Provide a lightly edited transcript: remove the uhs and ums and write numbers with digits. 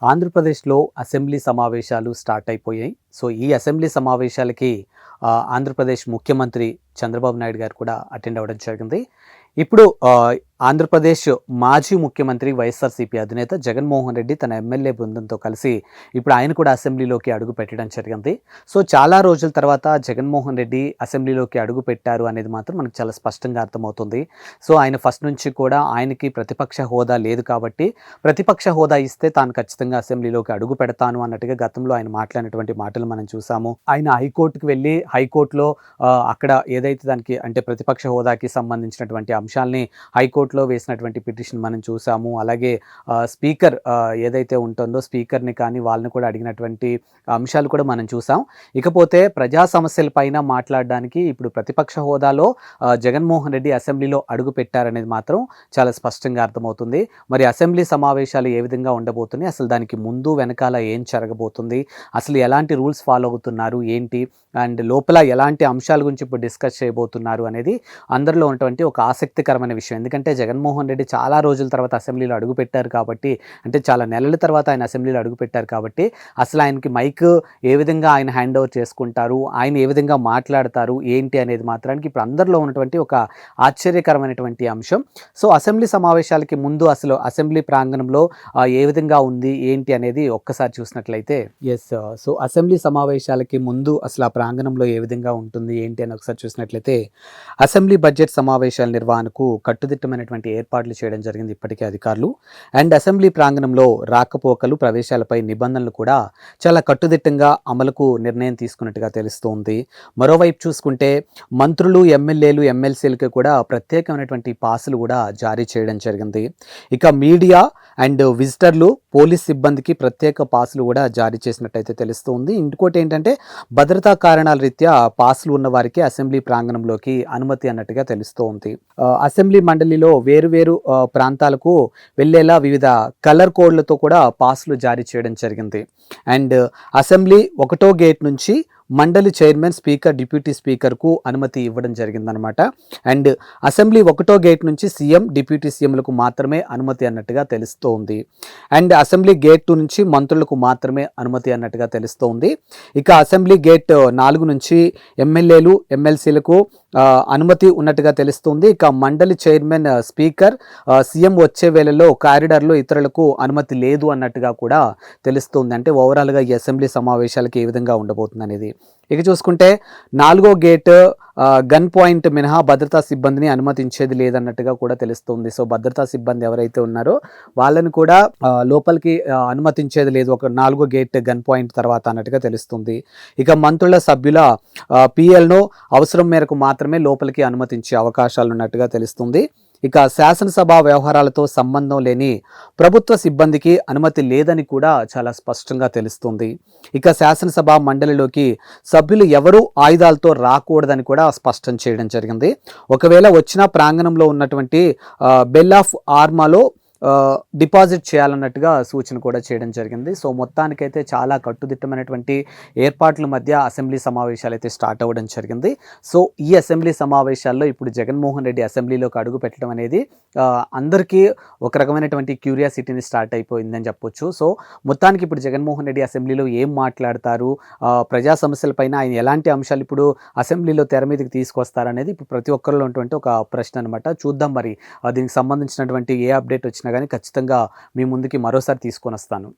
ఆంధ్రప్రదేశ్లో అసెంబ్లీ సమావేశాలు స్టార్ట్ అయిపోయాయి. సో, ఈ అసెంబ్లీ సమావేశాలకి ఆంధ్రప్రదేశ్ ముఖ్యమంత్రి చంద్రబాబు నాయుడు గారు కూడా అటెండ్ అవ్వడం జరిగింది. ఇప్పుడు ఆంధ్రప్రదేశ్ మాజీ ముఖ్యమంత్రి వైఎస్ఆర్‌సీపీ అధినేత జగన్మోహన్ రెడ్డి తన ఎమ్మెల్యే బృందంతో కలిసి ఇప్పుడు ఆయన కూడా అసెంబ్లీలోకి అడుగు పెట్టడం జరిగింది. సో, చాలా రోజుల తర్వాత జగన్మోహన్ రెడ్డి అసెంబ్లీలోకి అడుగు పెట్టారు అనేది మాత్రం మనకు చాలా స్పష్టంగా అర్థమవుతుంది. సో, ఆయన ఫస్ట్ నుంచి కూడా ఆయనకి ప్రతిపక్ష హోదా లేదు కాబట్టి, ప్రతిపక్ష హోదా ఇస్తే తాను ఖచ్చితంగా అసెంబ్లీలోకి అడుగు పెడతాను అన్నట్టుగా గతంలో ఆయన మాట్లాడినటువంటి మాటలు మనం చూసాము. ఆయన హైకోర్టుకి వెళ్ళి హైకోర్టులో అక్కడ ఏదైతే దానికి అంటే ప్రతిపక్ష హోదాకి సంబంధించినటువంటి అంశాల్ని హైకోర్టులో వేసినటువంటి పిటిషన్ మనం చూసాము. అలాగే స్పీకర్ ఏదైతే ఉంటుందో స్పీకర్‌ని కానీ వాళ్ళని కూడా అడిగినటువంటి అంశాలు కూడా మనం చూసాం. ఇకపోతే ప్రజా సమస్యలపైన మాట్లాడడానికి ఇప్పుడు ప్రతిపక్ష హోదాలో జగన్మోహన్ రెడ్డి అసెంబ్లీలో అడుగు పెట్టారనేది మాత్రం చాలా స్పష్టంగా అర్థమవుతుంది. మరి అసెంబ్లీ సమావేశాలు ఏ విధంగా ఉండబోతున్నాయి? అసలు దానికి ముందు వెనకాల ఏం జరగబోతుంది? అసలు ఎలాంటి రూల్స్ ఫాలో అవుతున్నారు? ఏంటి? అండ్ లోపల ఎలాంటి అంశాల గురించి ఇప్పుడు డిస్కస్ చేయబోతున్నారు అనేది అందరిలో ఉన్నటువంటి ఒక ఆసక్తికరమైన విషయం. ఎందుకంటే జగన్మోహన్ రెడ్డి చాలా రోజుల తర్వాత అసెంబ్లీలో అడుగుపెట్టారు కాబట్టి, అంటే చాలా నెలల తర్వాత ఆయన అసెంబ్లీలో అడుగుపెట్టారు కాబట్టి, అసలు ఆయనకి మైక్ ఏ విధంగా ఆయన హ్యాండ్ ఓవర్ చేసుకుంటారు, ఆయన ఏ విధంగా మాట్లాడతారు, ఏంటి అనేది మాత్రానికి ఇప్పుడు అందరిలో ఉన్నటువంటి ఒక ఆశ్చర్యకరమైనటువంటి అంశం. సో, అసెంబ్లీ సమావేశాలకి ముందు అసలు అసెంబ్లీ ప్రాంగణంలో ఏ విధంగా ఉంది, ఏంటి అనేది ఒక్కసారి చూసినట్లయితే సో, అసెంబ్లీ సమావేశాలకి ముందు అసలు ఆ ప్రాంగణంలో ఏ విధంగా ఉంటుంది, ఏంటి అని ఒకసారి చూసినట్లయితే అసెంబ్లీ బడ్జెట్ సమావేశాల నిర్వహణకు కట్టుదిట్టమైనటువంటి ఏర్పాట్లు చేయడం జరిగింది ఇప్పటికే అధికారులు. అండ్ అసెంబ్లీ ప్రాంగణంలో రాకపోకలు ప్రవేశాలపై నిబంధనలు కూడా చాలా కట్టుదిట్టంగా అమలుకు నిర్ణయం తీసుకున్నట్టుగా తెలుస్తోంది. మరోవైపు చూసుకుంటే మంత్రులు, ఎమ్మెల్యేలు, ఎమ్మెల్సీలకు కూడా ప్రత్యేకమైనటువంటి పాసులు కూడా జారీ చేయడం జరిగింది. ఇక మీడియా అండ్ విజిటర్లు, పోలీస్ సిబ్బందికి ప్రత్యేక పాసులు కూడా జారీ చేసినట్టయితే తెలుస్తోంది. ఇంకోటి ఏంటంటే భద్రతా కారణాల రీత్యా పాసులు ఉన్న వారికి అసెంబ్లీ ప్రాంగణంలోకి అనుమతి అన్నట్టుగా తెలుస్తోంది. అసెంబ్లీ మండలిలో వేరు ప్రాంతాలకు వెళ్ళేలా వివిధ కలర్ కోడ్లతో కూడా పాసులు జారీ చేయడం జరిగింది. అండ్ అసెంబ్లీ 1వ గేట్ నుంచి మండలి చైర్మన్, స్పీకర్, డిప్యూటీ స్పీకర్కు అనుమతి ఇవ్వడం జరిగిందనమాట. అండ్ అసెంబ్లీ 1వ గేట్ నుంచి సీఎం, డిప్యూటీ సీఎంలకు మాత్రమే అనుమతి అన్నట్టుగా తెలుస్తోంది. అండ్ అసెంబ్లీ గేట్ 2 నుంచి మంత్రులకు మాత్రమే అనుమతి అన్నట్టుగా తెలుస్తోంది. ఇక అసెంబ్లీ గేట్ 4 నుంచి ఎమ్మెల్యేలు, ఎమ్మెల్సీలకు అనుమతి ఉన్నట్టుగా తెలుస్తుంది. ఇక మండలి చైర్మన్, స్పీకర్, సీఎం వచ్చే వేళల్లో కారిడార్లో ఇతరులకు అనుమతి లేదు అన్నట్టుగా కూడా తెలుస్తుంది. అంటే ఓవరాల్గా ఈ అసెంబ్లీ సమావేశాలకి ఏ విధంగా ఉండబోతుంది అనేది. ఇక చూసుకుంటే 4వ గేట్ గన్ పాయింట్ మినహా భద్రతా సిబ్బందిని అనుమతించేది లేదన్నట్టుగా కూడా తెలుస్తుంది. సో, భద్రతా సిబ్బంది ఎవరైతే ఉన్నారో వాళ్ళని కూడా లోపలికి అనుమతించేది లేదు, ఒక 4వ గేట్ గన్ పాయింట్ తర్వాత అన్నట్టుగా తెలుస్తుంది. ఇక మంత్రుల, సభ్యుల పిఎల్ను అవసరం మేరకు మాత్రమే లోపలికి అనుమతించే అవకాశాలు ఉన్నట్టుగా తెలుస్తుంది. ఇక శాసనసభ వ్యవహారాలతో సంబంధం లేని ప్రభుత్వ సిబ్బందికి అనుమతి లేదని కూడా చాలా స్పష్టంగా తెలుస్తుంది. ఇక శాసనసభ మండలిలోకి సభ్యులు ఎవరూ ఆయుధాలతో రాకూడదని కూడా స్పష్టం చేయడం జరిగింది. ఒకవేళ వచ్చిన ప్రాంగణంలో ఉన్నటువంటి బెల్ ఆఫ్ ఆర్మాలో డిపాజిట్ చేయాలన్నట్టుగా సూచన కూడా చేయడం జరిగింది. సో, మొత్తానికైతే చాలా కట్టుదిట్టమైనటువంటి ఏర్పాట్ల మధ్య అసెంబ్లీ సమావేశాలు అయితే స్టార్ట్ అవ్వడం జరిగింది. సో, ఈ అసెంబ్లీ సమావేశాల్లో ఇప్పుడు జగన్మోహన్ రెడ్డి అసెంబ్లీలోకి అడుగు పెట్టడం అనేది అందరికీ ఒక రకమైనటువంటి క్యూరియాసిటీని స్టార్ట్ అయిపోయిందని చెప్పొచ్చు. సో, మొత్తానికి ఇప్పుడు జగన్మోహన్ రెడ్డి అసెంబ్లీలో ఏం మాట్లాడతారు, ప్రజా సమస్యలపైన ఆయన ఎలాంటి అంశాలు ఇప్పుడు అసెంబ్లీలో తెర మీదకి తీసుకొస్తారనేది ఇప్పుడు ప్రతి ఒక్కరిలో ఉన్నటువంటి ఒక ప్రశ్న అనమాట. చూద్దాం మరి దీనికి సంబంధించినటువంటి ఏ అప్డేట్ వచ్చినా కానీ ఖచ్చితంగా మీ ముందుకి మరోసారి తీసుకొని వస్తాను.